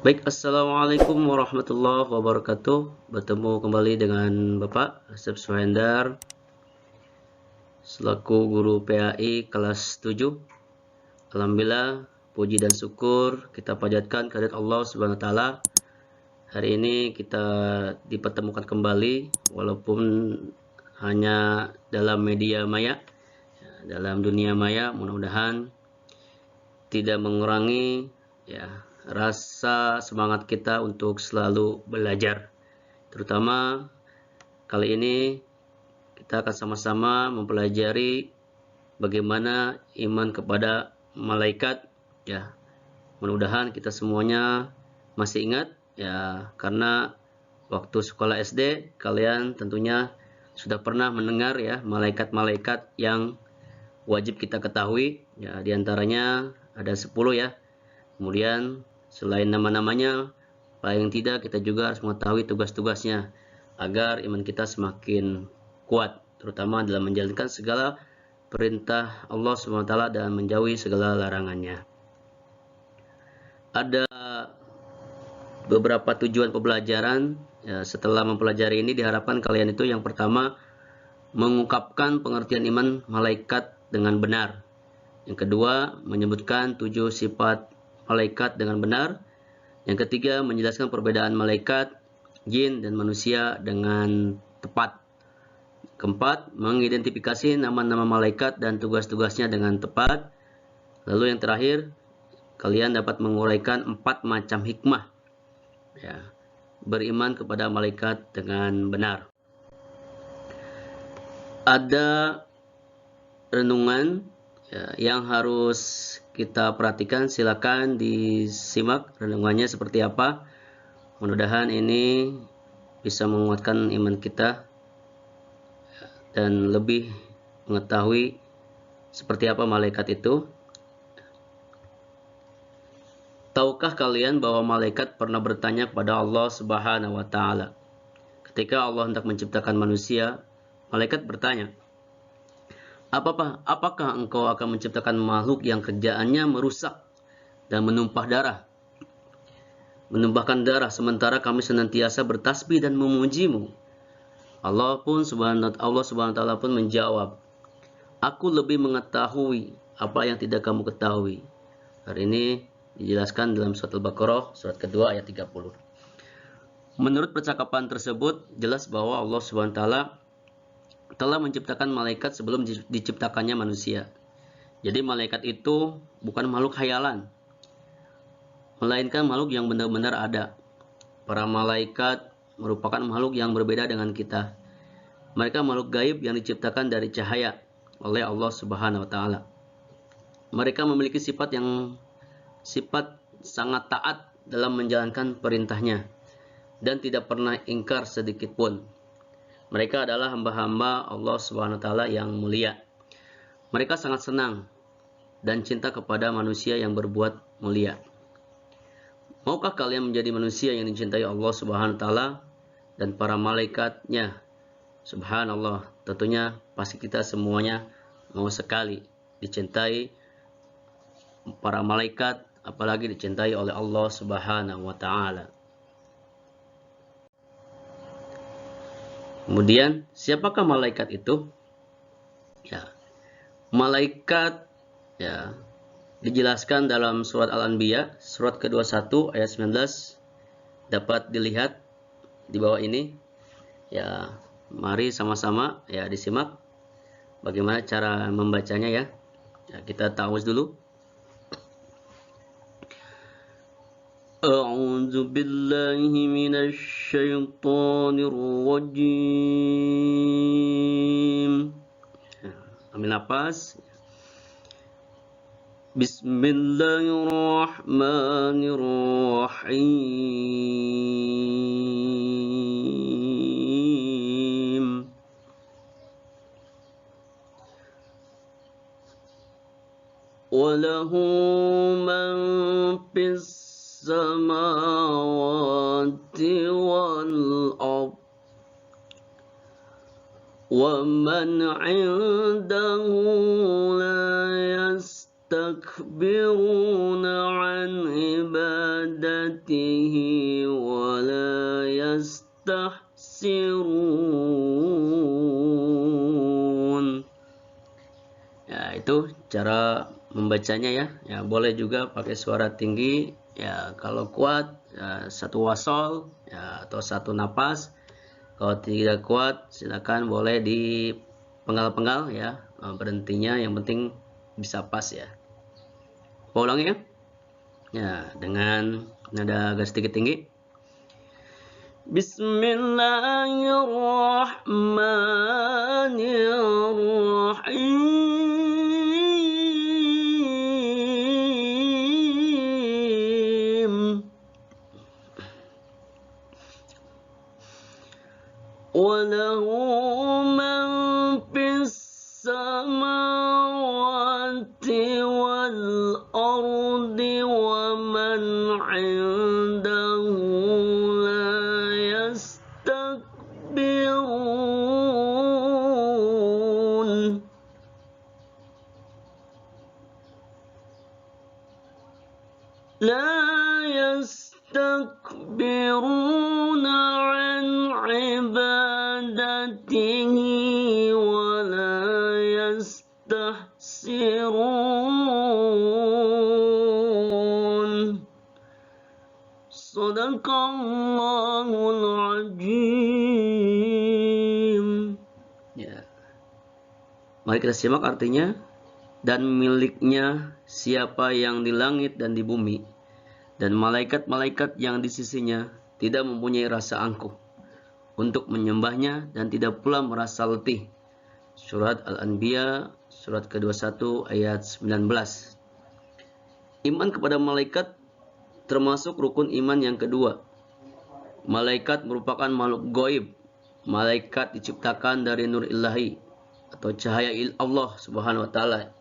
Baik, Assalamualaikum warahmatullahi wabarakatuh. Bertemu kembali dengan Bapak Asep Suhendar selaku guru PAI kelas 7. Alhamdulillah, puji dan syukur kita panjatkan kehadirat Allah Subhanahu wa taala. Hari ini kita dipertemukan kembali walaupun hanya dalam media maya, dalam dunia maya. Mudah-mudahan tidak mengurangi rasa semangat kita untuk selalu belajar. Terutama kali ini kita akan sama-sama mempelajari bagaimana iman kepada malaikat. Mudah-mudahan kita semuanya masih ingat karena waktu sekolah SD kalian tentunya sudah pernah mendengar malaikat-malaikat yang wajib kita ketahui. Di antaranya ada 10 Kemudian selain nama-namanya, paling tidak kita juga harus mengetahui tugas-tugasnya agar iman kita semakin kuat, terutama dalam menjalankan segala perintah Allah SWT dan menjauhi segala larangannya. Ada beberapa tujuan pembelajaran. Setelah mempelajari ini diharapkan kalian itu yang pertama mengungkapkan pengertian iman malaikat dengan benar. Yang kedua, menyebutkan 7 sifat malaikat dengan benar. Yang ketiga, menjelaskan perbedaan malaikat, jin, dan manusia dengan tepat. Keempat, mengidentifikasi nama-nama malaikat dan tugas-tugasnya dengan tepat. Lalu yang terakhir, kalian dapat menguraikan 4 macam hikmah beriman kepada malaikat dengan benar. Ada renungan yang harus kita perhatikan. Silakan disimak renungannya seperti apa. Mudah-mudahan ini bisa menguatkan iman kita dan lebih mengetahui seperti apa malaikat itu. Tahukah kalian bahwa malaikat pernah bertanya kepada Allah Subhanahu wa taala? Ketika Allah hendak menciptakan manusia, malaikat bertanya, Apakah engkau akan menciptakan makhluk yang kerjaannya merusak dan menumpahkan darah sementara kami senantiasa bertasbih dan memujimu? Allah Subhanahu wa taala pun menjawab, Aku lebih mengetahui apa yang tidak kamu ketahui. Hari ini dijelaskan dalam surat Al-Baqarah surat kedua ayat 30. Menurut percakapan tersebut jelas bahwa Allah Subhanahu wa taala telah menciptakan malaikat sebelum diciptakannya manusia. Jadi malaikat itu bukan makhluk khayalan, melainkan makhluk yang benar-benar ada. Para malaikat merupakan makhluk yang berbeda dengan kita. Mereka makhluk gaib yang diciptakan dari cahaya oleh Allah Subhanahu wa taala. Mereka memiliki sifat sangat taat dalam menjalankan perintahnya dan tidak pernah ingkar sedikit pun. Mereka adalah hamba-hamba Allah Subhanahu wa taala yang mulia. Mereka sangat senang dan cinta kepada manusia yang berbuat mulia. Maukah kalian menjadi manusia yang dicintai Allah Subhanahu wa taala dan para malaikatnya? Subhanallah, tentunya pasti kita semuanya mau sekali dicintai para malaikat, apalagi dicintai oleh Allah Subhanahu wa taala. Kemudian, siapakah malaikat itu? Malaikat dijelaskan dalam surat Al-Anbiya, surat ke-21 ayat 19. Dapat dilihat di bawah ini. Mari sama-sama disimak bagaimana cara membacanya kita ta'awuz dulu. A'udzu billahi minasy syaithanir rajim. Ambil nafas. Bismillahirrahmanirrahim. Walahu man fis samawati wal ardh wa man 'indahu la يستكبرون عن عبادته ولا يستحسرون. Ya, itu cara membacanya ya. Ya, boleh juga pakai suara tinggi. Ya, kalau kuat ya, satu wasol ya, atau satu napas. Kalau tidak kuat, silakan boleh dipenggal-penggal ya. Berhentinya yang penting bisa pas ya. Ulangi ya. Ya, dengan nada agak sedikit tinggi. Bismillahirrahmanirrahim. وَلَهُ مَنْ فِي السَّمَاوَاتِ وَالْأَرْضِ وَمَنْ عِنْدَهُ لَا يَسْتَكْبِرُونَ عن عبادته ولا يستحسرون. Sadaqallahul Azim. Ya. Mari kita simak artinya. Dan miliknya siapa yang di langit dan di bumi, dan malaikat-malaikat yang di sisinya tidak mempunyai rasa angkuh untuk menyembahnya dan tidak pula merasa letih. Surat Al-Anbiya, surat ke-21 ayat 19. Iman kepada malaikat termasuk rukun iman yang kedua. Malaikat merupakan makhluk gaib. Malaikat diciptakan dari nur ilahi atau cahaya Allah Subhanahu wa taala.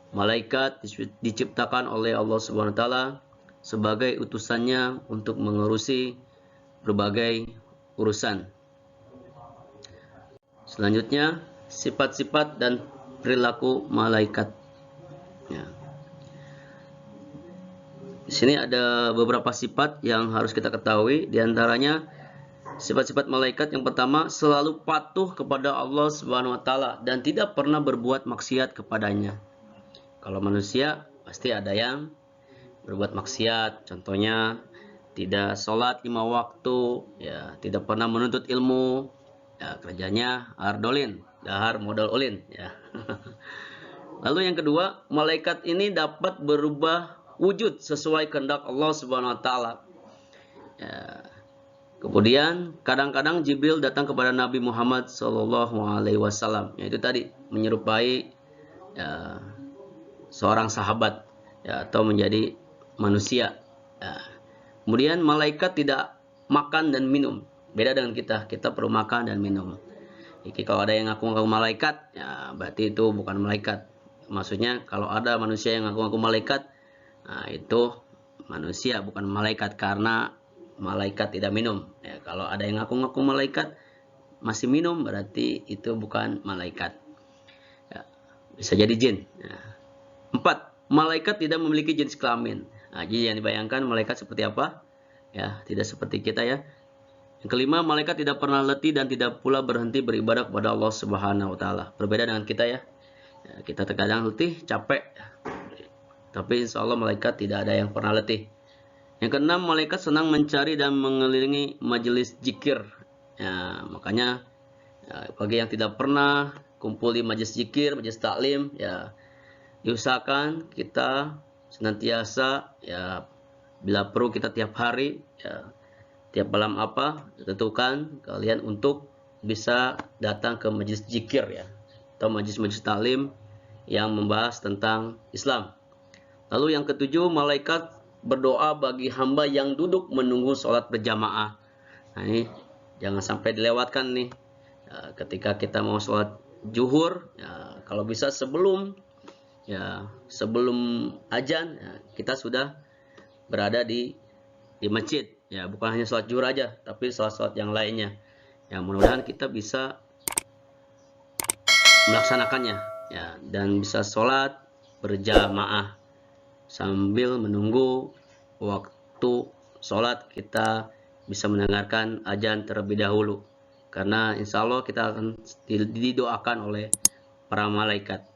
Malaikat diciptakan oleh Allah Subhanahu wa taala sebagai utusannya untuk mengurusi berbagai urusan. Selanjutnya, sifat-sifat dan perilaku malaikat. Ya. Di sini ada beberapa sifat yang harus kita ketahui. Di antaranya sifat-sifat malaikat yang pertama, selalu patuh kepada Allah Subhanahu wa taala dan tidak pernah berbuat maksiat kepadanya. Kalau manusia pasti ada yang berbuat maksiat, contohnya tidak sholat 5 waktu, ya, tidak pernah menuntut ilmu, ya, kerjanya ardolin, dahar modal ulin, ya. Lalu yang kedua, malaikat ini dapat berubah wujud sesuai kehendak Allah Subhanahu wa taala. Ya. Kemudian kadang-kadang Jibril datang kepada Nabi Muhammad SAW, yaitu tadi menyerupai ya, seorang sahabat ya, atau menjadi manusia. Ya. Kemudian malaikat tidak makan dan minum. Beda dengan kita. Kita perlu makan dan minum. Jadi kalau ada yang ngaku-ngaku malaikat, ya berarti itu bukan malaikat. Maksudnya kalau ada manusia yang ngaku-ngaku malaikat, nah, itu manusia bukan malaikat karena malaikat tidak minum. Ya, kalau ada yang ngaku-ngaku malaikat masih minum, berarti itu bukan malaikat. Ya, bisa jadi jin. Ya. 4. Malaikat tidak memiliki jenis kelamin. Nah, jadi yang dibayangkan malaikat seperti apa? Ya, tidak seperti kita ya. Yang kelima, malaikat tidak pernah letih dan tidak pula berhenti beribadah kepada Allah Subhanahu wa taala. Berbeda dengan kita ya. Ya, kita terkadang letih, capek. Tapi insya Allah malaikat tidak ada yang pernah letih. Yang keenam, malaikat senang mencari dan mengelilingi majelis zikir. Ya, makanya ya, bagi yang tidak pernah kumpul di majelis zikir, majelis taklim, ya diusahakan kita senantiasa ya, bila perlu kita tiap hari ya, tiap malam apa tentukan kalian untuk bisa datang ke majelis zikir ya, atau majelis-majelis taklim yang membahas tentang Islam. Lalu yang ketujuh, malaikat berdoa bagi hamba yang duduk menunggu sholat berjamaah. Nah, ini jangan sampai dilewatkan nih ya, ketika kita mau sholat zuhur ya, kalau bisa sebelum azan ya, kita sudah berada di masjid ya, bukan hanya sholat zuhur aja tapi sholat-sholat yang lainnya ya, mudah-mudahan kita bisa melaksanakannya ya, dan bisa sholat berjamaah. Sambil menunggu waktu sholat, kita bisa mendengarkan azan terlebih dahulu. Karena insya Allah kita akan didoakan oleh para malaikat.